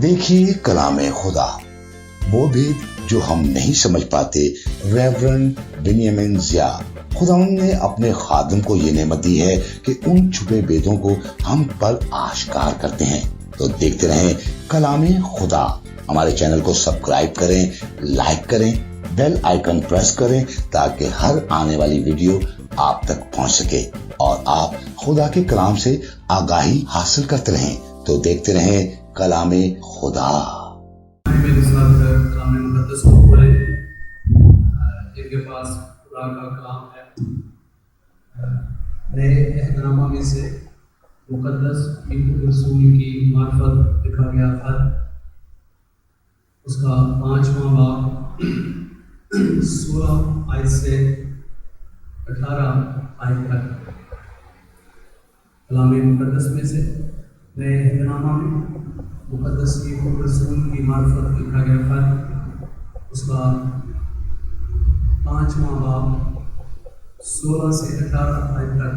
देखिए कलाम खुदा, वो भेद जो हम नहीं समझ पाते। रेवरेंड बेनियामिन ज़िया, खुदावंद ने अपने खादिम को ये नेमत दी है कि उन छुपे भेदों को हम पर आश्कार करते हैं। तो देखते रहें कलाम खुदा। हमारे चैनल को सब्सक्राइब करें, लाइक करें, बेल आइकन प्रेस करें ताकि हर आने वाली वीडियो आप तक पहुंच सके और आप खुदा के कलाम से आगाही हासिल करते रहें। तो देखते रहें कलाम खुदा। मेरे साथ कलाम मुक़द्दस को पढ़े, जिनके पास खुदा का कलाम है। नए अहदनामा में से मुक़द्दस यीशु रसूल की मार्फत लिखा गया खत, उसका 5वां बाब 16 आयत से 18 आयत तक। कलाम मुक़द्दस में से नए अहदनामा में मुक़द्दस यीशु रसूल की मार्फत लिखा गया खत, उसका 5वां बाब 16 से 18 आयत तक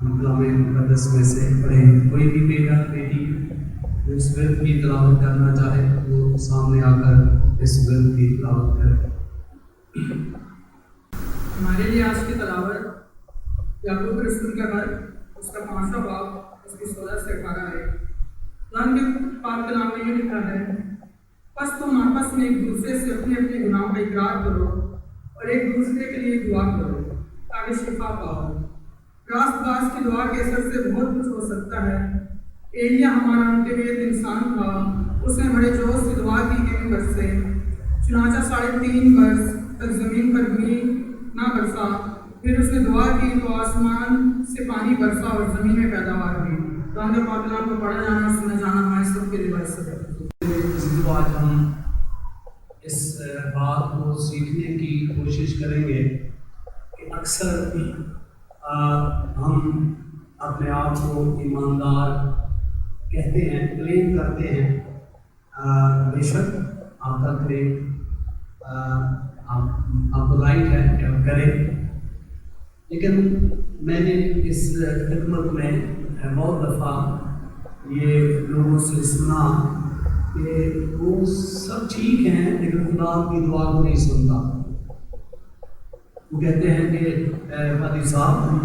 हम कलाम मुक़द्दस में से पढ़ें। कोई भी बेटा बेटी जो इस ग्रंथ की तिलावत करना चाहे वो सामने आकर इस ग्रंथ की तिलावत करे। हमारे लिए आज की तिलावत याकूब रसूल का खत, उसका 5वां बाब उसकी 16 से 18 है। कुरान के पाक कलाम में ये लिखा है, बस तुम आपस में एक दूसरे से अपने अपने गुनाहों का इकरार करो और एक दूसरे के लिए दुआ करो ताकि शिफा पाओ। रास्तबाज की दुआ के असर से बहुत कुछ हो सकता है। एलिया हमारा उनके लिए एक इंसान था, उसने बड़े जोश से दुआ की कि मैं बरसे। चुनाचा 3.5 वर्ष तक ज़मीन पर भी ना बरसा। फिर उसने दुआ की तो आसमान से पानी बरसा और ज़मीन में पैदावार हुई। कुरान के पाक कलाम को पढ़ा जाना सुना जाना हमारे सबके लिए बाइस आज हम इस बात को सीखने की कोशिश करेंगे कि अक्सर हम अपने आप को ईमानदार कहते हैं, क्लेम करते हैं। बेशक आपका क्लेम आप राइट है कि आप करें, लेकिन मैंने इस खिदमत में बहुत दफ़ा ये लोगों से सुना कि वो सब ठीक हैं लेकिन खुदा की दुआ को नहीं सुनता। वो कहते हैं कि वादी साहब हम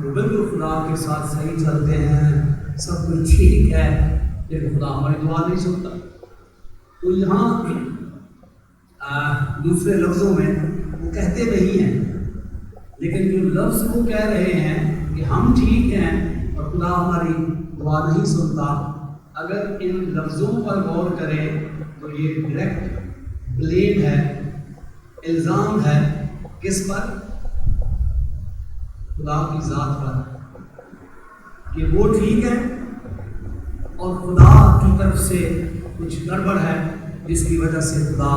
बिल्कुल खुदा के साथ सही चलते हैं, सब कुछ ठीक है, लेकिन खुदा हमारी दुआ नहीं सुनता। तो यहाँ दूसरे लफ्ज़ों में वो कहते नहीं हैं, लेकिन जो लफ्ज़ वो कह रहे हैं कि हम ठीक हैं और खुदा हमारी दुआ नहीं सुनता, अगर इन लफ्ज़ों पर गौर करें तो ये डायरेक्ट ब्लेम है, इल्ज़ाम है। किस पर? खुदा की ज़ात पर कि वो ठीक है और खुदा की तरफ से कुछ गड़बड़ है जिसकी वजह से खुदा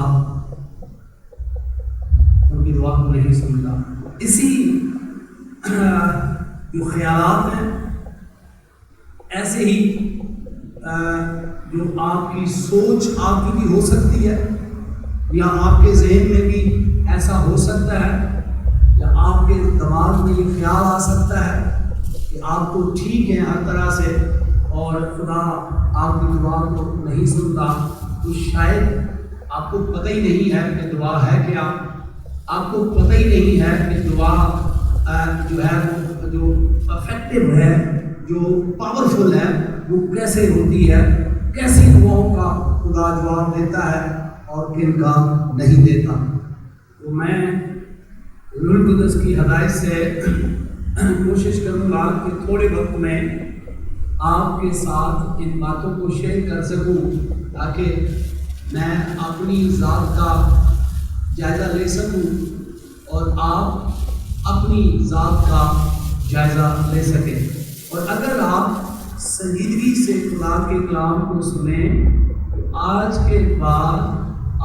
उनकी दुआ को नहीं सुनता। इसी जो ख्यालात हैं, ऐसे ही जो आपकी सोच आपकी भी हो सकती है या आपके ज़हन में भी ऐसा हो सकता है या आपके दिमाग में ये ख्याल आ सकता है कि आप तो ठीक हैं हर तरह से और खुदा आपकी दुआ को नहीं सुनता। तो शायद आपको पता ही नहीं है कि दुआ है क्या, आपको पता ही नहीं है कि दुआ जो है वो जो इफेक्टिव है, जो पावरफुल है, वो कैसे होती है, कैसी दुआओं का खुदा जवाब देता है और किन का नहीं देता। तो मैं रूह कुदस की हदायत से कोशिश करूँगा कि थोड़े वक्त में आपके साथ इन बातों को शेयर कर सकूँ ताकि मैं अपनी ज़ात का जायज़ा ले सकूँ और आप अपनी ज़ात का जायज़ा ले सकें। और अगर आप संजीदगी से खुदा के कलाम को सुने तो आज के बाद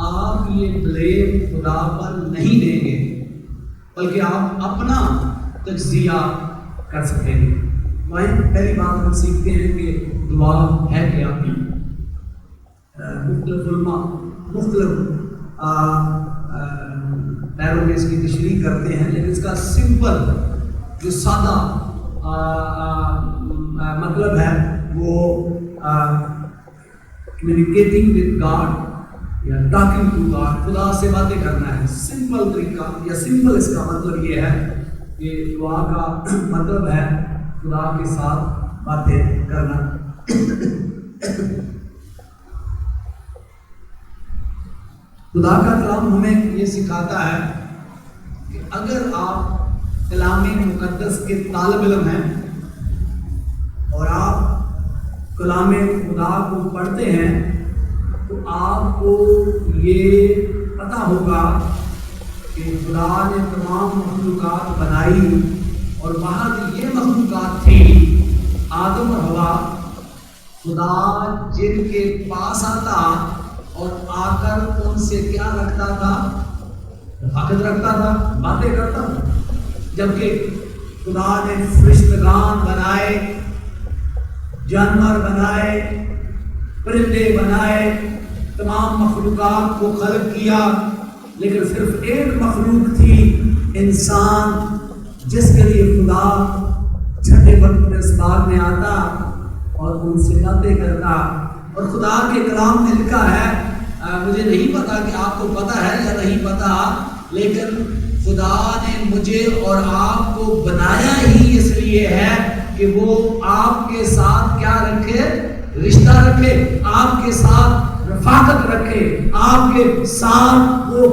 आप ये ब्लेम खुदा पर नहीं देंगे, बल्कि आप अपना तज्जिया कर सकेंगे। पहली बात हम सीखते हैं कि दुआ है क्या। मुख्तलिफ पैरों में इसकी तशरीह करते हैं, लेकिन इसका सिंपल जो सादा मतलब है वो communicating with God या talking to God, खुदा से बातें करना है। सिंपल तरीका या सिंपल इसका मतलब ये है कि दुआ का मतलब है खुदा के साथ बातें करना। खुदा का कलाम हमें ये सिखाता है कि अगर आप कलाम मुकद्दस के तालिब इल्म हैं और आप कलाम खुदा को पढ़ते हैं तो आपको ये पता होगा कि खुदा ने तमाम मखलूक़ात बनाई और वहाँ ये मखलूक़ात थी आदम और हवा। खुदा जिनके पास आता और आकर उनसे क्या रखता था? रफ़ाक़त रखता था, बातें करता था। जबकि खुदा ने फरिश्तगान बनाए, जानवर बनाए, परिंदे बनाए, तमाम मखलूक़ात को खल्क़ किया, लेकिन सिर्फ एक मखलूक थी, इंसान, जिसके लिए खुदा छठे वक्त में इस बाग में आता और उनसे बातें करता। और खुदा के कलाम में लिखा है, मुझे नहीं पता कि आपको पता है या नहीं पता, लेकिन खुदा ने मुझे और आपको बनाया ही इसलिए है कि वो आपके साथ क्या रखे? रिश्ता रखे, आपके साथ रफ़ाक़त रखे, आपके साथ वो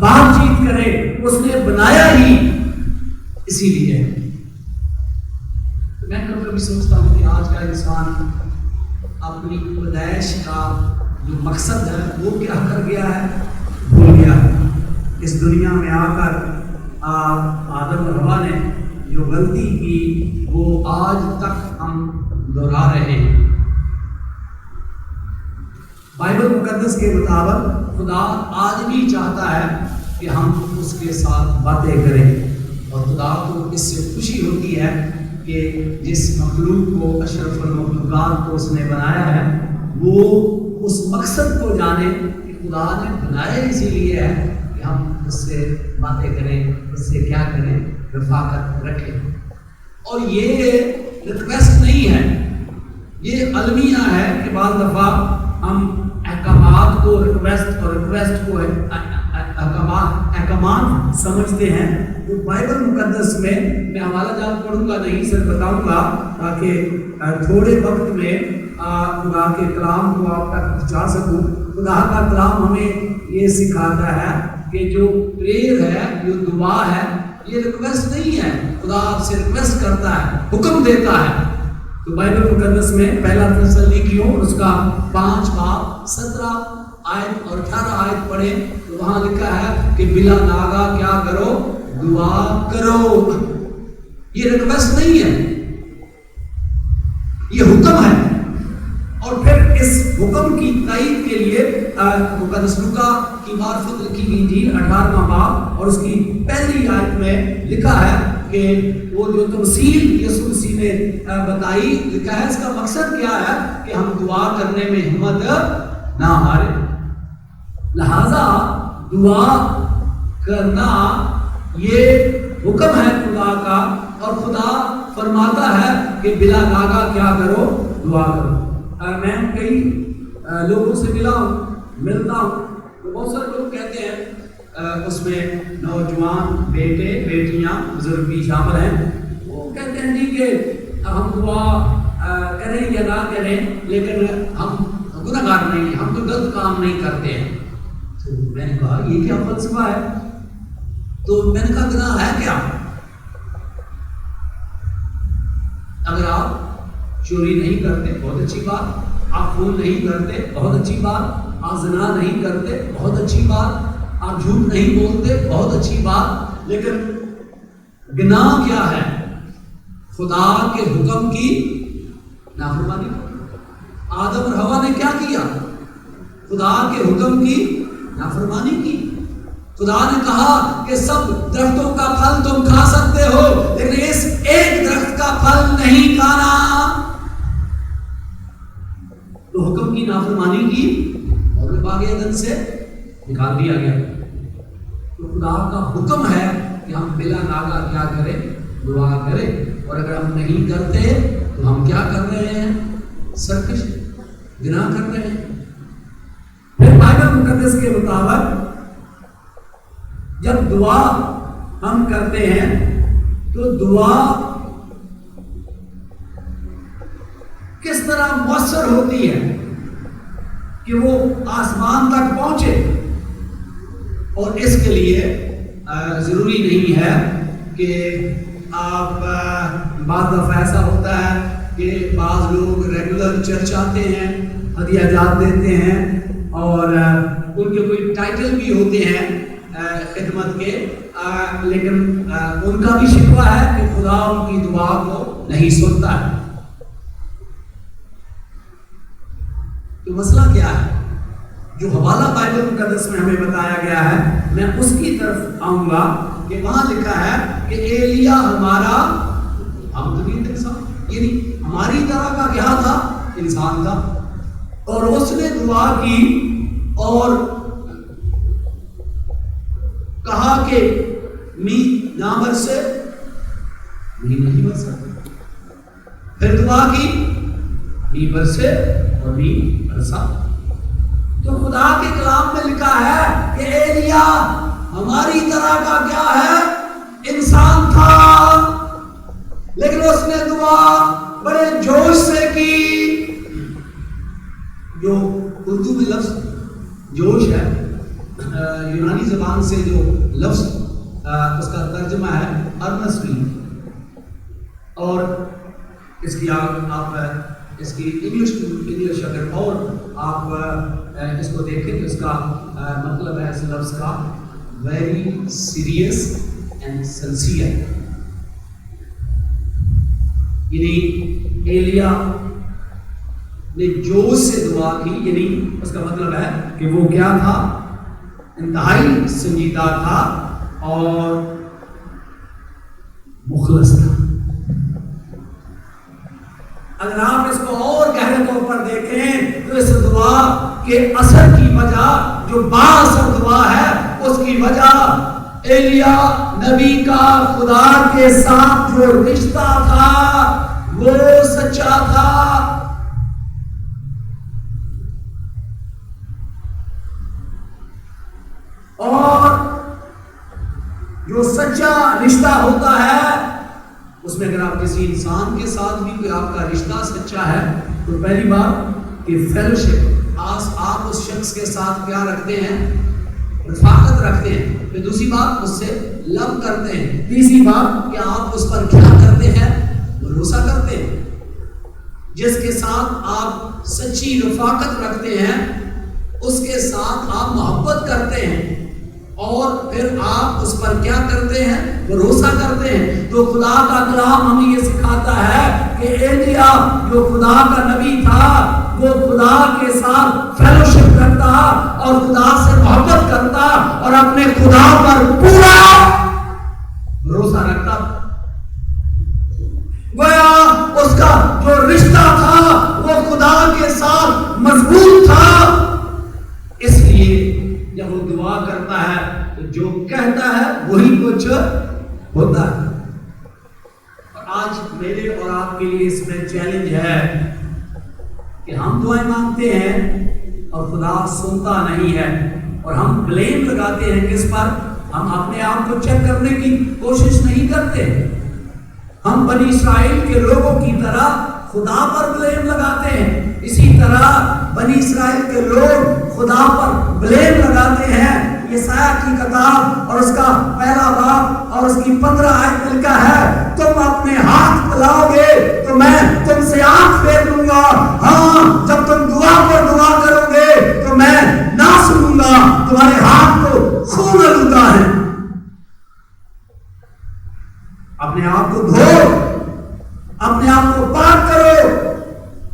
बातचीत करे। उसने बनाया ही इसीलिए है। मैं कभी सोचता हूँ कि आज का इंसान अपनी पैदाइश का जो मकसद है वो क्या कर गया है? भूल गया है। इस दुनिया में आकर आदम और हवा ने जो गलती की वो आज तक हम दोहरा रहे हैं। बाइबल मुकद्दस के मुताबिक खुदा आज भी चाहता है कि हम उसके साथ बातें करें और खुदा को इससे खुशी होती है कि जिस मखलूक को अशरफुल मखलूकात को उसने बनाया है वो उस मकसद को जाने कि खुदा ने बनाया इसीलिए है कि हम उससे बातें करें, उससे क्या करें? रफ़ाक़त रखें। और ये रिक्वेस्ट नहीं है, ये अलमिया है कि बाज़ दफ़ा हम अहकामात को रिक्वेस्ट और रिक्वेस्ट को अहकामात समझते हैं। तो बाइबल मुकद्दस में मैं हवाला जात पढ़ूंगा नहीं, सिर्फ बताऊंगा ताकि थोड़े वक्त में खुदा के कलाम को आप तक पहुँचा सकूँ। खुदा का कलाम हमें ये सिखाता है कि जो प्रेयर है, जो दुआ है, ये रिक्वेस्ट नहीं है। खुदा आपसे रिक्वेस्ट करता है, हुक्म देता है। तो बाइबल मुकद्दस में पहला थिस्सलुनीकियों उसका 5 बाब 17 आयत और 18 आयत पढ़े तो वहाँ लिखा है कि बिला नागा क्या करो? दुआ करो। ये रिक्वेस्ट नहीं है, ये हुक्म है। और फिर इस हुक्म की तायीद के लिए मुकद्दस लूका की मार्फत लिखी गई इंजील 18वां बाब और उसकी पहली आयत में लिखा है कि वो जो तमसील यीशु मसीह ने बताई, लिखा है इसका मकसद क्या है कि हम दुआ करने में हिम्मत ना हारे। लिहाजा दुआ करना ये हुक्म है खुदा का और खुदा फरमाता है कि बिला नागा क्या करो? दुआ करो। मैं कई लोगों से मिलता हूँ तो बहुत सारे लोग कहते हैं, उसमें नौजवान बेटे बेटियां बुजुर्ग भी शामिल हैं, वो कहते हैं जी कि हम दुआ करें या ना करें लेकिन हम गुनहगार नहीं हैं, हम तो गलत काम नहीं करते हैं। तो मैंने कहा ये क्या फलसफा है? तो मैंने कहा गुनाह है क्या? अगर आप चोरी नहीं करते बहुत अच्छी बात, आप खून नहीं करते बहुत अच्छी बात, आप ज़िना नहीं करते बहुत अच्छी बात, आप झूठ नहीं बोलते बहुत अच्छी बात, लेकिन गुनाह क्या है? खुदा के हुक्म की नाफरमानी। आदम और हवा ने क्या किया? खुदा के हुक्म की नाफरमानी की। खुदा ने कहा कि सब दरख्तों का फल तुम खा सकते हो लेकिन इस एक दरख्त का फल नहीं खाना। तो हुक्म की नाफरमानी की और बागे अदन से निकाल दिया गया। तो खुदा का हुक्म है कि हम बिला नागा क्या करें? दुआ करें। और अगर हम नहीं करते तो हम क्या कर रहे हैं? सरकश। गुनाह कर रहे हैं। फिर बाइबल मुकद्दस के मुताबिक जब दुआ हम करते हैं तो दुआ किस तरह मुअस्सर होती है कि वो आसमान तक पहुंचे। और इसके लिए ज़रूरी नहीं है कि आप बाद दफ़ा ऐसा होता है कि बाज़ लोग रेगुलर चर्च आते हैं, हदिया जात देते हैं और उनके कोई टाइटल भी होते हैं खिदमत के, लेकिन उनका भी शिकवा है कि खुदा उनकी दुआ को नहीं सुनता है। तो मसला क्या है? जो हवाला बाइबल मुकद्दस में हमें बताया गया है, मैं उसकी तरफ आऊंगा कि वहां लिखा है कि एलिया हमारा हमदर्द इंसान, यानी हमारी तरह का क्या था? इंसान था। और उसने दुआ की और कहा कि मी ना बरसे, मी नहीं बरसा। फिर दुआ की, मी बरसे और मी बरसा। तो खुदा के कलाम में लिखा है कि एलिया हमारी तरह का क्या है? इंसान था, लेकिन उसने दुआ बड़े जोश से की। जो उर्दू में लफ्ज जोश है, यूनानी ज़बान से जो लफ्ज उसका तर्जुमा है अर्नस्टली, और इसकी आप इसकी इंग्लिश अगर और आप इसको देखें तो इसका मतलब है इस लफ्ज का वेरी सीरियस एंड सिंसियर। यानी एलिया ने जोश से दुआ की, यानी उसका मतलब है कि वो क्या था? इंतहाई संजीदा था और मुखलस था। अगर आप इसको और गहरे तौर पर देखें तो इस दुआ के असर की वजह, जो बाअसर दुआ है, उसकी वजह एलिया नबी का खुदा के साथ जो रिश्ता था वो सच्चा था। और जो सच्चा रिश्ता होता है उसमें अगर आप किसी इंसान के साथ भी कोई आपका रिश्ता सच्चा है तो पहली बात कि फेलोशिप, आप उस शख्स के साथ क्या रखते हैं? रफाकत रखते हैं। फिर दूसरी बात, उससे लव करते हैं। तीसरी बात कि आप उस पर क्या करते हैं? भरोसा करते हैं। जिसके साथ आप सच्ची रफाकत रखते हैं उसके साथ आप मोहब्बत करते हैं और फिर आप उस पर क्या करते हैं? भरोसा करते हैं। तो खुदा का कलाम हमें ये सिखाता है कि एलिया जो खुदा का नबी था वो खुदा के साथ फेलोशिप करता और खुदा से मोहब्बत करता और अपने खुदा पर पूरा भरोसा रखता। गोया उसका जो रिश्ता था वो खुदा के साथ मजबूत था। इसलिए जब वो दुआ करता है तो जो कहता है वही कुछ होता है। और आज मेरे और आपके लिए इसमें चैलेंज है कि हम दुआएं मांगते हैं और खुदा सुनता नहीं है, और हम ब्लेम लगाते हैं किस पर? हम अपने आप को चेक करने की कोशिश नहीं करते। हम बनी इस्राएल के लोगों की तरह खुदा पर ब्लेम लगाते हैं। इसी तरह बनी इस्राएल के लोग खुदा पर ब्लेम लगाते हैं। यशायाह की किताब और उसका पहला बाब और उसकी 15 आयत में लिखा है, तुम अपने हाथ फैलाओगे तो मैं तुमसे आंख फेर लूंगा। हाँ, जब तुम दुआ पर दुआ करोगे तो मैं ना सुनूंगा। तुम्हारे हाथ को खून लूटा है। अपने आप को धो, अपने आप को पाक करो,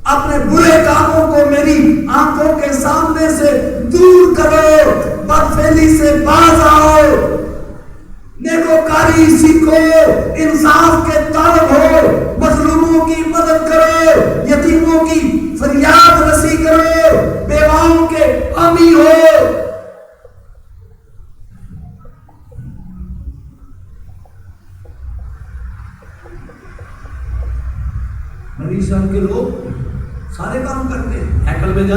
अपने बुरे कामों को मेरी आंखों के सामने से दूर करो, बदफेली से बाज आओ, नेकोकारी सीखो, इंसाफ के तालब हो, मजलूमों की मदद करो, यतीमों की फरियाद रसी करो, बेवाओं के हामी हो। बनी इस्राएल के लोग सारे काम करते हैं, हैकल में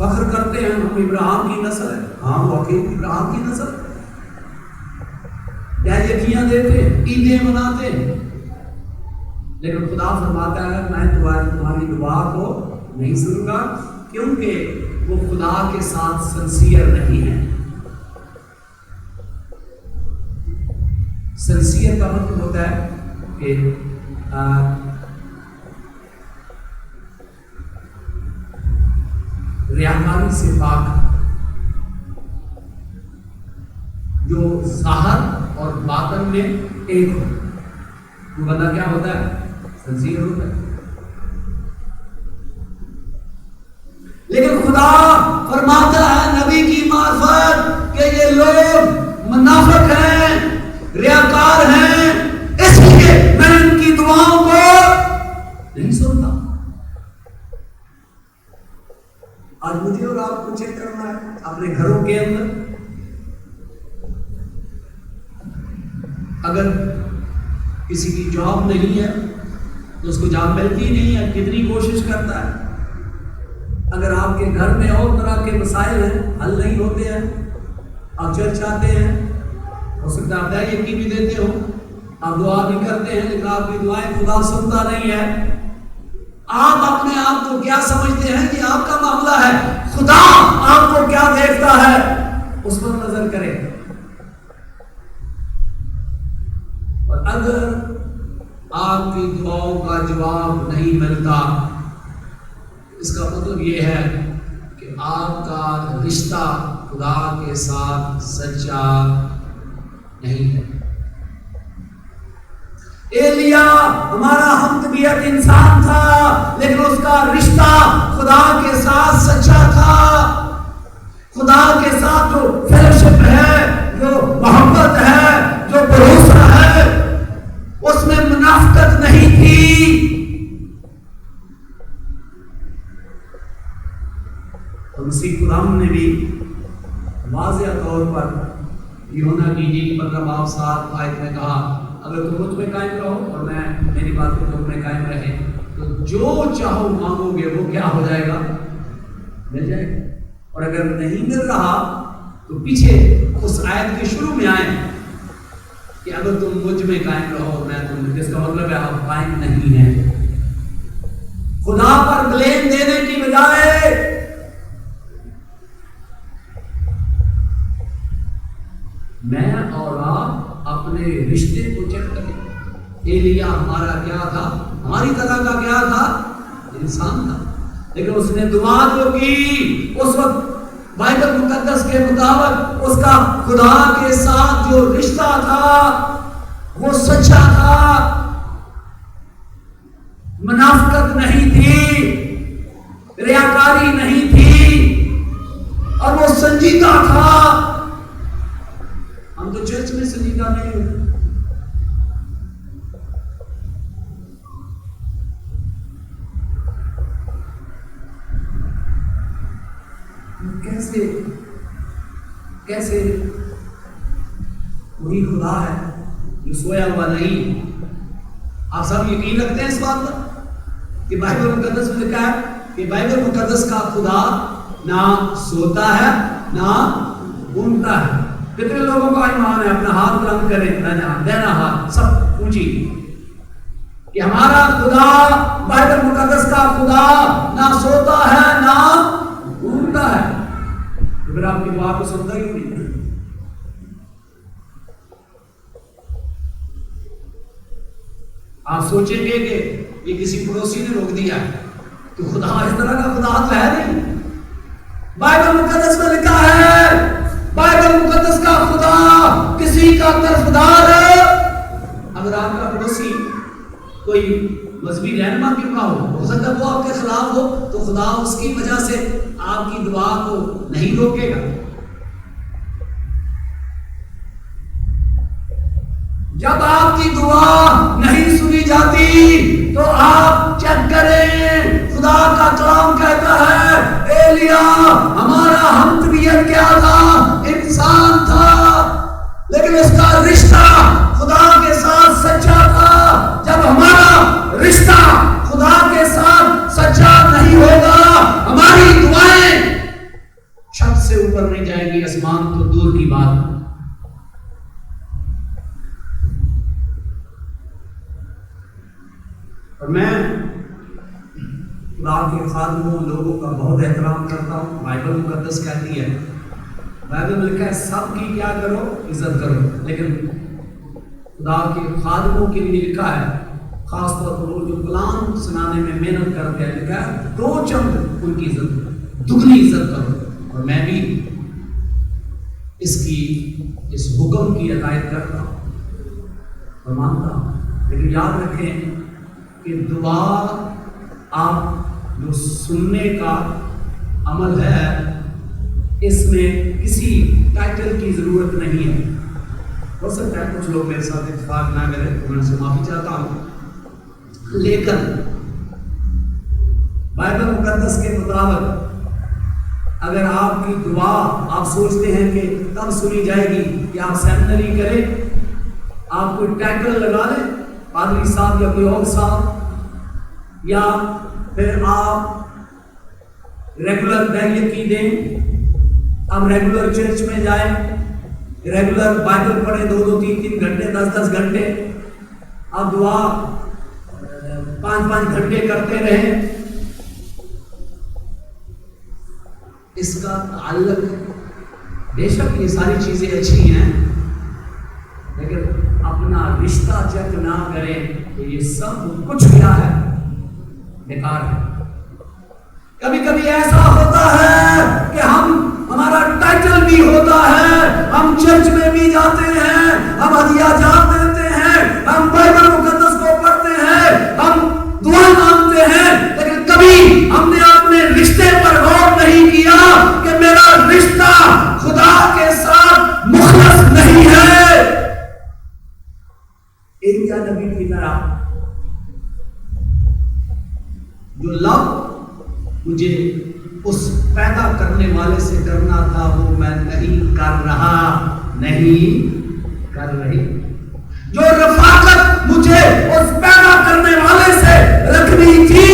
فخر کرتے ہیں ہم ابراہیم کی نسل ہے. ہاں واقعی ابراہیم کی نسل ہے. یقیاں دیتے ہیں, عیدیں مناتے ہیں, لیکن خدا فرماتا ہے میں تمہاری دعا کو نہیں سنوں گا, کیونکہ وہ خدا کے ساتھ سنسیئر نہیں ہے. سنسیئر کا مطلب ہوتا ہے کہ ریاکاری سے پاک, جو ظاہر اور باطن میں ایک ہو. وہ بندہ کیا ہوتا ہے؟ سنسیئر ہوتا ہے. لیکن خدا فرماتا ہے نبی کی معرفت کہ یہ لوگ منافق ہیں, ریاکار ہیں, اس لیے میں ان کی دعاؤں کو نہیں سنتا. آج مجھے اور آپ کو چیک کرنا ہے اپنے گھروں کے اندر. اگر کسی کی جاب نہیں ہے تو اس کو جاب ملتی نہیں ہے, کتنی کوشش کرتا ہے. اگر آپ کے گھر میں اور طرح کے مسائل ہیں, حل نہیں ہوتے ہیں, آپ چرچ آتے ہیں, ہو سکتا ہے آپ یقین بھی دیتے ہو, آپ دعا بھی کرتے ہیں, لیکن آپ کی دعائیں خدا سنتا نہیں ہے. آپ اپنے آپ کو کیا سمجھتے ہیں کہ آپ کا معاملہ ہے, خدا آپ کو کیا دیکھتا ہے, اس پر نظر کریں. اور اگر آپ کی دعاؤں کا جواب نہیں ملتا, اس کا مطلب یہ ہے کہ آپ کا رشتہ خدا کے ساتھ سچا نہیں ہے. ایلیا ہمارا ہم طبیعت انسان تھا, لیکن اس کا رشتہ خدا کے ساتھ سچا تھا. خدا کے ساتھ جو فیلوشپ ہے, جو محبت ہے, جو بھروسہ ہے, اس میں منافقت نہیں تھی. اور مسیح غلام نے بھی واضح طور پر یوحنا کی انجیل 15:7 میں کہا اگر تم مجھ میں قائم رہو اور میں میری بات کو تم میں قائم رہے تو جو چاہو مانگو گے وہ کیا ہو جائے گا, مل جائے گا. اور اگر نہیں مل رہا تو پیچھے اس آیت کے شروع میں آئے کہ اگر تم مجھ میں قائم رہو میں تم, جس کا مطلب ہے آپ قائم نہیں ہیں. خدا پر بلیم دینے کی بجائے میں اور آپ اپنے رشتے کو چیک کریں. ایلیا ہمارا کیا تھا, ہماری طرح کا کیا تھا, انسان تھا, لیکن اس نے دعا جو کی اس وقت بائبل مقدس کے مطابق اس کا خدا کے ساتھ جو رشتہ تھا وہ سچا تھا, منافقت نہیں تھی, ریاکاری نہیں تھی, اور وہ سنجیدہ تھا. ہم تو چرچ میں سنجیدہ نہیں ہوتے. کیسے وہی خدا ہے جو سویا ہوا نہیں. آپ سب یقین رکھتے ہیں اس بات پر کہ بائبل مقدس میں لکھا ہے کہ بائبل مقدس کا خدا نہ سوتا ہے نہ اونگتا ہے. کتنے لوگوں کا ایمان ہے؟ اپنا ہاتھ بلند کریں, دینا ہاتھ سب اونچی, کہ ہمارا خدا بائبل مقدس کا خدا نہ سوتا ہے نہ اونگتا ہے. تو پھر آپ کی دعا کو سنتا ہی نہیں. آپ سوچیں گے کہ یہ کسی پڑوسی نے روک دیا ہے, تو خدا اس طرح کا خدا تو ہے نہیں. بائبل مقدس میں لکھا ہے بائبل مقدس کا خدا کسی کا طرفدار ہے. اگر آپ کا پڑوسی کوئی مذہبی رہنما کیوں نہ ہو سکتا ہے وہ آپ کے خلاف ہو, تو خدا اس کی وجہ سے آپ کی دعا کو نہیں روکے گا. جب آپ کی دعا نہیں سنی جاتی تو آپ چیک کریں. خدا کا کلام کہتا ہے ایلیا ہمارا ہم طبیعت کیا تھا, انسان تھا, لیکن اس کا رشتہ خدا کے ساتھ سچا تھا. جب ہمارا رشتہ خدا کے ساتھ سچا نہیں ہوگا, ہماری دعائیں खुदा के खादमों लोगों का बहुत एहतराम करता हूँ। बाइबल मुकद्दस कहती है, बाइबल में लिखा है सबकी क्या करो, इज्जत करो, लेकिन खुदा के खादमों के लिए लिखा है, खास तौर पर वो जो कलाम सुनाने में मेहनत करते हैं, लिखा है दो चंद उनकी इज्जत, दुगनी इज्जत करो। और मैं भी इस हुक्म की अदायत करता हूँ और मानता हूँ। लेकिन याद रखें कि दुआ आप जो सुनने का अमल है, इसमें किसी टाइटल की ज़रूरत नहीं है। हो सकता है कुछ लोग मेरे साथ इत्तेफाक ना करें, तो मैं उनसे माफ़ी चाहता हूँ, लेकिन बाइबल मुकद्दस के मुताबिक अगर आपकी दुआ आप सोचते हैं कि तब सुनी जाएगी कि आप सेमिनरी करें, आप कोई टाइटल लगा लें, पादरी साहब या कोई और साहब, या फिर आप रेगुलर बैरियकी दें, आप रेगुलर चर्च में जाएं, रेगुलर बाइबल पढ़ें 2-2, 3-3 घंटे, 10-10 घंटे, आप दुआ 5-5 घंटे करते रहें, इसका ताल्लुक, बेशक ये सारी चीज़ें अच्छी हैं, लेकिन अपना रिश्ता चेक ना करें तो ये सब कुछ क्या है, बेकार है। कभी कभी ऐसा होता है कि हमारा टाइटल भी होता है, हम चर्च में भी जाते हैं, हम हदिया जान देते हैं, हम बाइबल मुकद्दस को पढ़ते हैं, हम दुआ मांगते हैं, लेकिन कभी हमने अपने रिश्ते पर गौर नहीं किया कि मेरा रिश्ता खुदा के साथ मुखलस नहीं है। एलिया नबी की तरह जो लव मुझे उस पैदा करने वाले से करना था, वो मैं नहीं कर रहा, नहीं कर रही। जो रफाकत मुझे उस पैदा करने वाले से रखनी थी,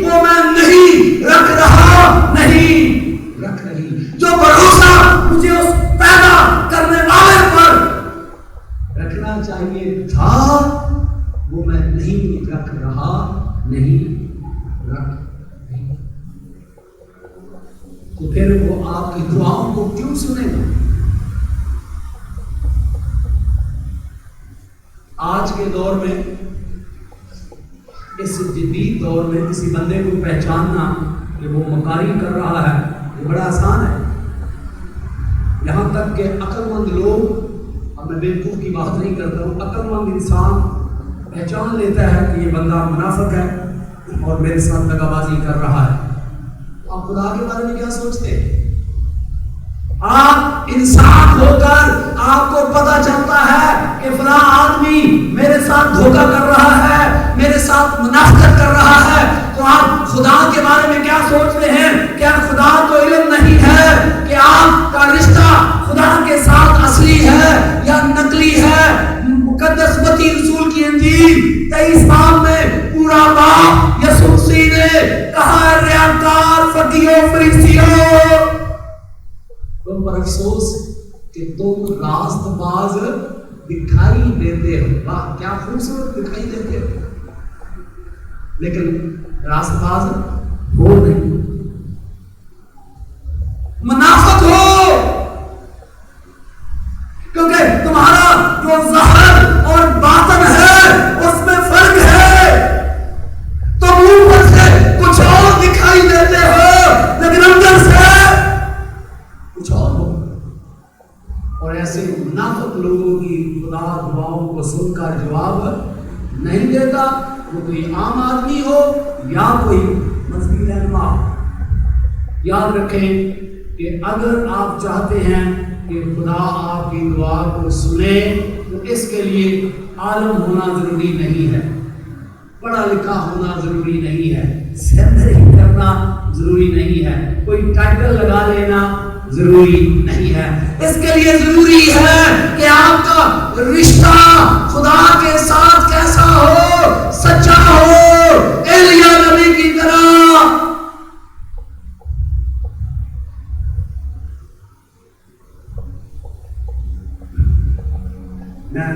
वो मैं नहीं रख रहा, नहीं रख रही। जो भरोसा मुझे उस पैदा करने वाले पर रखना चाहिए था, वो मैं नहीं रख रहा, नहीं रख रही। तो फिर वो आपकी दुआओं को क्यों सुनेगा? आज के दौर में, इस जदीद दौर में किसी बंदे को पहचानना कि वो मकारी कर रहा है, ये बड़ा आसान है। यहाँ तक कि अक्लमंद लोग, और मैं बेवकूफ़ की बात नहीं करता हूँ, अक्लमंद इंसान पहचान लेता है कि ये बंदा मुनाफिक है और मेरे साथ दगाबाजी कर रहा है। आप खुदा के बारे में क्या सोचते हैं? आप इंसान होकर आपको पता चलता है कि फलां आदमी मेरे साथ धोखा कर रहा है, मेरे साथ मुनाफिकत कर रहा है, तो आप खुदा के बारे में क्या सोचते हैं? क्या खुदा को इल्म नहीं है कि आपका रिश्ता खुदा के साथ असली है या नकली है? मुकद्दस मत्ती रसूल की इंजील 23 बाब में पूरा बाब यीशु मसीह ने कहा, रियाकार फकीरों फरीसियों, तुम पर अफसोस कि तुम रास्तबाज दिखाई देते हो। वाह, क्या खूबसूरत दिखाई देते हो, लेकिन रास्तबाज हो नहीं, मुनाफिक हो, क्योंकि तुम्हारा जो ज़ाहिर और बातन है उसमें फर्क है। तुम ऊपर से कुछ और दिखाई देते हो, लेकिन अंदर से कुछ और हो। और ऐसे मुनाफिक लोगों की खुदा दुआओं को सुनकर जवाब नहीं देता, वो कोई आम आदमी हो या कोई मजहबी रहनुमा हो। याद रखें कि अगर आप चाहते हैं कि खुदा आपकी दुआ को सुने, तो इसके लिए आलिम होना जरूरी नहीं है, पढ़ा लिखा होना जरूरी नहीं है, सेमिनरी करना जरूरी नहीं है, कोई टाइटल लगा लेना जरूरी नहीं है। इसके लिए जरूरी है कि आपका रिश्ता खुदा के साथ कैसा हो, सच्चा हो, एलिया नबी की तरह। मैं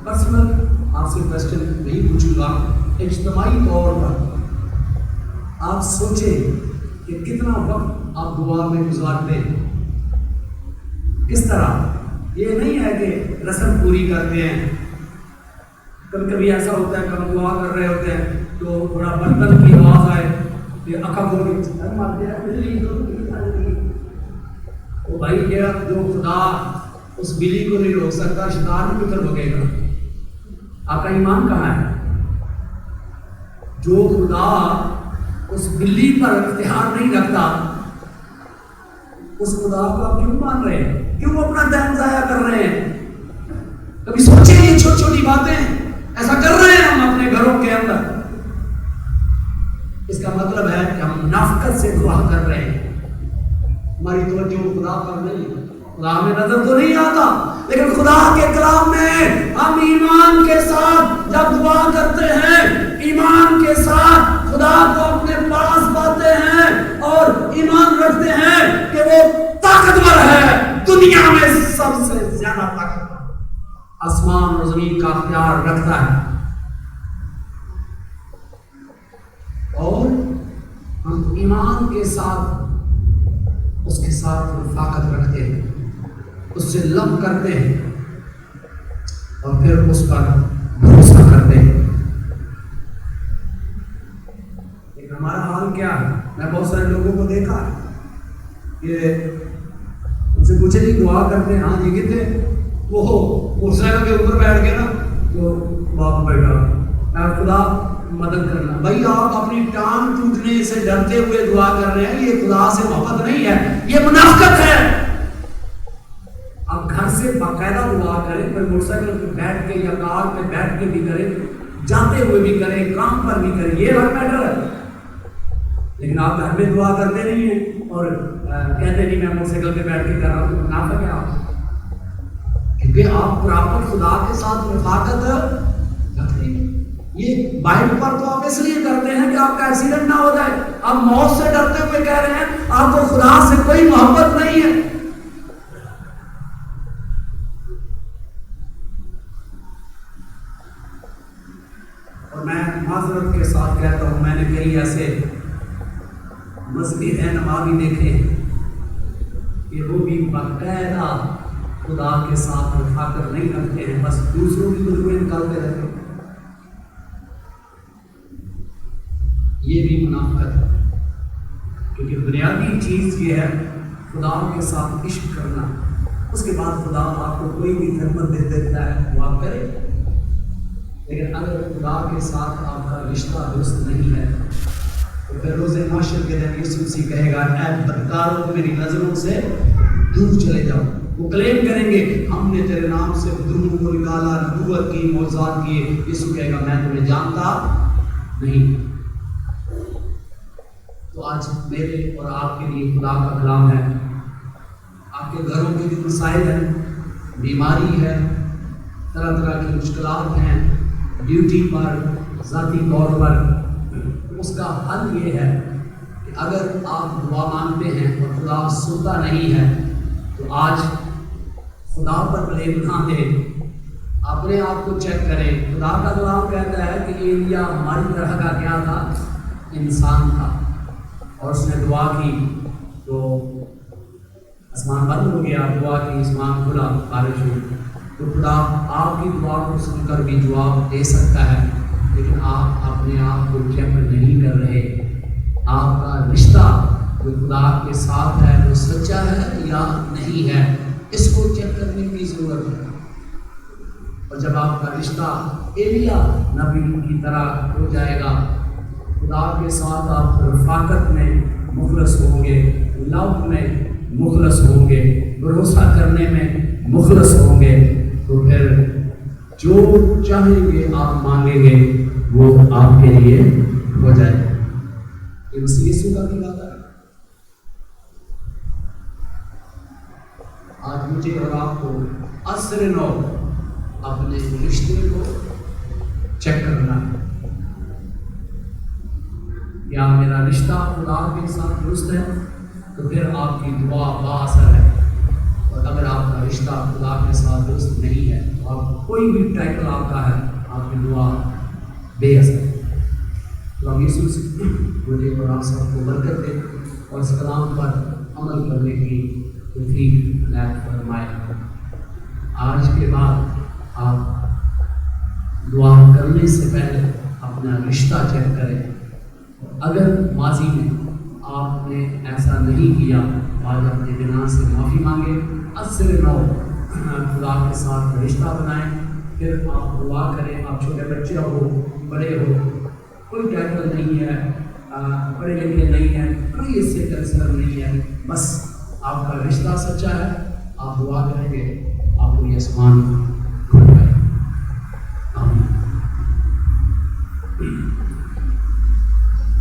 पर्सनल आपसे क्वेश्चन नहीं पूछूंगा, इज्तिमाई तौर पर آپ سوچیں کہ کتنا وقت آپ دعا میں گزارتے ہیں. کس طرح؟ یہ نہیں ہے کہ رسم پوری کرتے ہیں. کبھی کبھی ایسا ہوتا ہے کہ ہم دعا کر رہے ہوتے ہیں تو تھوڑا برتن کی آواز آئے کہ اکا بول تو بھائی کیا جو خدا اس بلی کو نہیں روک سکتا شیطان بھی کدھر روکے گا؟ آپ کا ایمان کہاں ہے؟ جو خدا اس بلی پر اختیار نہیں رکھتا اس خدا کو آپ کیوں مان رہے ہیں؟ کیوں اپنا ٹائم ضائع کر رہے ہیں؟ کبھی سوچیں یہ چھوٹی چھوٹی باتیں ایسا کر رہے ہیں ہم اپنے گھروں کے اندر. اس کا مطلب ہے کہ ہم منافقت سے دعا کر رہے ہیں. ہماری توجہ خدا پر نہیں. خدا ہمیں نظر تو نہیں آتا لیکن خدا کے کلام میں ہم ایمان کے ساتھ جب دعا کرتے ہیں ایمان کے ساتھ خدا کو اپنے پاس پاتے ہیں اور ایمان رکھتے ہیں کہ وہ طاقتور ہے, دنیا میں سب سے زیادہ طاقتور, آسمان اور زمین کا اختیار رکھتا ہے. اور ہم ایمان کے ساتھ اس کے ساتھ رفاقت رکھتے ہیں, اس سے لب کرتے ہیں اور پھر اس پر بھروسہ کرتے ہیں. لیکن ہمارا حال کیا ہے؟ میں بہت سارے لوگوں کو دیکھا ہے کہ ان سے پوچھے جی دعا کرتے ہیں, ہاں جی کتنے, وہ موٹر سائیکل کے اوپر بیٹھ کے نا تو باپ بیٹھا خدا مدد کرنا. بھائی آپ اپنی ٹانگ ٹوٹنے سے ڈرتے ہوئے دعا کر رہے ہیں, یہ خدا سے محبت نہیں ہے, یہ منافقت ہے. آپ گھر سے باقاعدہ دعا کریں, پھر موٹر سائیکل پہ بیٹھ کے یا کار پہ بیٹھ کے بھی کریں, جاتے ہوئے بھی کریں, کام پر بھی کریں, یہ الگ میٹر ہے. لیکن آپ گھر میں دعا کرتے نہیں ہیں اور کہتے نہیں میں موٹر سائیکل پہ بیٹھ کے کر رہا ہوں, تو منافق ہے آپ. کیونکہ آپ پراپر خدا کے ساتھ رفاقت رکھتے ہیں. یہ بائک پر تو آپ اس لیے کرتے ہیں کہ آپ کا ایکسیڈنٹ نہ ہو جائے. آپ موت سے ڈرتے ہوئے کہہ رہے ہیں آپ کو خدا سے کوئی محبت نہیں ہے. اور میں معذرت کے ساتھ کہتا ہوں, میں نے کئی ایسے مذہبی رہنما بھی دیکھے کہ وہ بھی باقاعدہ خدا کے ساتھ رفاقت نہیں رکھتے ہیں, بس دوسروں کی بدویں نکالتے رہتے ہیں. یہ بھی منافقت ہے, کیونکہ بنیادی چیز یہ ہے خدا کے ساتھ عشق کرنا. اس کے بعد خدا آپ کو کوئی بھی خدمت دے دیتا ہے وہ آپ کریں. لیکن اگر خدا کے ساتھ آپ کا رشتہ درست نہیں ہے تو پھر روز محشر کے دن یسوع مسیح کہے گا اے بدکاروں میری نظروں سے دور چلے جاؤ. وہ کلیم کریں گے ہم نے تیرے نام سے بدروں کو نکالا, نبوت کی, معجزات کیے. یسوع کہے گا میں تمہیں جانتا نہیں. تو آج میرے اور آپ کے لیے خدا کا کلام ہے. آپ کے گھروں کے جو مسائل ہیں, بیماری ہے, طرح طرح کی مشکلات ہیں, ڈیوٹی پر, ذاتی طور پر, اس کا حل یہ ہے کہ اگر آپ دعا مانگتے ہیں اور خدا سنتا نہیں ہے تو آج خدا پر بلیم نہ دیں, اپنے آپ کو چیک کریں. خدا کا کلام کہتا ہے کہ ایلیا ہماری طرح کا کیا تھا, انسان تھا, اور اس نے دعا کی تو آسمان بند ہو گیا, دعا کی آسمان کھلا, بارش ہوئی. تو خدا آپ کی دعا کو سن کر بھی جواب دے سکتا ہے, لیکن آپ اپنے آپ کو چیک نہیں کر رہے. آپ کا رشتہ جو خدا کے ساتھ ہے وہ سچا ہے یا نہیں ہے, اس کو چیک کرنے کی ضرورت ہے. اور جب آپ کا رشتہ ایلیا نبی کی طرح ہو جائے گا, خدا کے ساتھ آپ رفاقت میں مخلص ہوں گے, لو میں مخلص ہوں گے, بھروسہ کرنے میں مخلص ہوں گے, تو پھر جو چاہیں گے آپ مانگیں گے وہ آپ کے لیے ہو جائے. یہ مسیح یسوع کا بھی وعدہ ہے. آج مجھے اور آپ کو عصر نو اپنے رشتے کو چیک کرنا ہے. کیا میرا رشتہ خدا کے ساتھ درست ہے؟ تو پھر آپ کی دعا با اثر ہے. اور اگر آپ کا رشتہ خدا کے ساتھ درست نہیں ہے تو آپ کوئی بھی ٹائٹل آپ کا ہے, آپ کی دعا بے اثر ہے. खुदा यीशु मसीह मुझे और आप सबको बरकत दे और इस कलाम पर अमल करने की तौफीक अता फरमाए। आज के बाद आप दुआ करने से पहले अपना रिश्ता चेक करें। अगर माजी में आपने ऐसा नहीं किया, आज अपने गुनाह से माफ़ी मांगे, असर नौ खुदा के साथ रिश्ता बनाएं, फिर आप दुआ करें। आप छोटे बच्चे हो, बड़े हो, कोई टाइटल नहीं है, पढ़े लिखे नहीं है, कोई इससे कंसर्न नहीं है, बस आपका रिश्ता सच्चा है, आप दुआ करेंगे, आपको ये आसमान खुल जाए।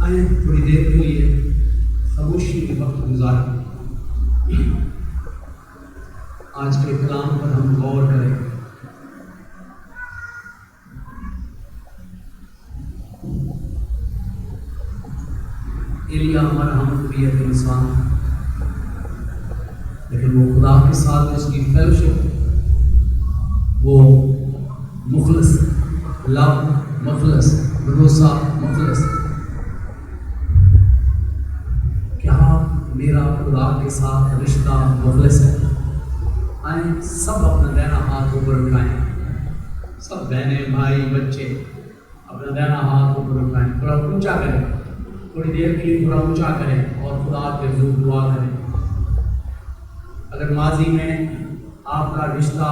आइए थोड़ी देर के लिए खामोशी में वक्त गुजारें। आज के कलाम पर हम गौर करें। एलिया मरहमत इंसान, लेकिन वो खुदा के साथ उसकी फेलोशिप, वो मुखलस, लव मुखलस, भरोसा मुखलस। क्या मेरा खुदा के साथ रिश्ता मुखलस है? आए सब अपना दाहिना हाथ ऊपर उठाएं, सब बहनें भाई बच्चे अपना दाहिना हाथ ऊपर उठाएं, थोड़ा ऊंचा करें, थोड़ी देर के लिए थोड़ा ऊंचा करें और खुदा के हुजूर दुआ करें। अगर माजी में आपका रिश्ता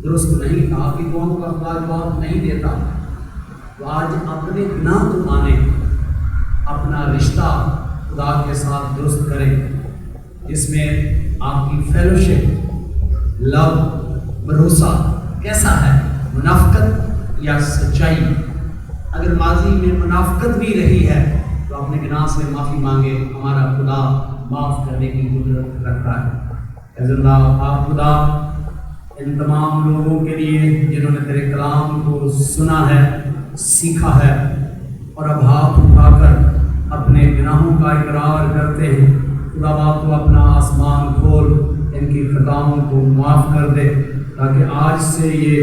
दुरुस्त नहीं था, आपकी दुआओं का खुदा जवाब नहीं देता, तो आज अपने गुनाह को माने, अपना रिश्ता खुदा के साथ दुरुस्त करें, जिसमें आपकी फेलोशिप, लव, भरोसा कैसा है, मुनाफिकत या सच्चाई। अगर माजी में मुनाफिकत भी रही है तो अपने गुनाह से माफ़ी मांगे, हमारा खुदा माफ़ करने की कुदरत रखता है। जिंदा आप खुदा इन तमाम लोगों के लिए जिन्होंने तेरे कलाम को सुना है, सीखा है और अब हाथ उठाकर अपने गुनाहों का इकरार करते हैं, खुदा बाप तो अपना आसमान खोल, इनकी खताओं को माफ़ कर दे, ताकि आज से ये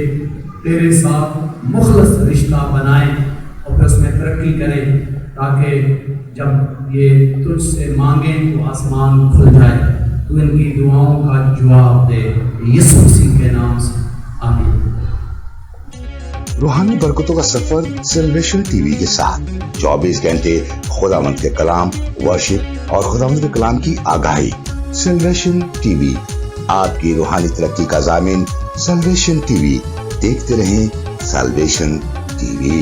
तेरे साथ मुखलस रिश्ता बनाएं और फिर उसमें तरक्की करें, ताकि जब ये तुझसे मांगें तो आसमान खुल जाए। तू इनकी दुआओं का जवाब दे, यीशु मसीह के नाम से, आमीन। रूहानी बरकतों का सफर सेलिब्रेशन टीवी के साथ 24 घंटे खुदावंद के कलाम, वर्शिप और खुदावंद के कलाम की आगाही। सेलिब्रेशन टीवी, आपकी रूहानी तरक्की का ज़ामिन। सेलिब्रेशन टीवी, देखते रहें सेलिब्रेशन टीवी।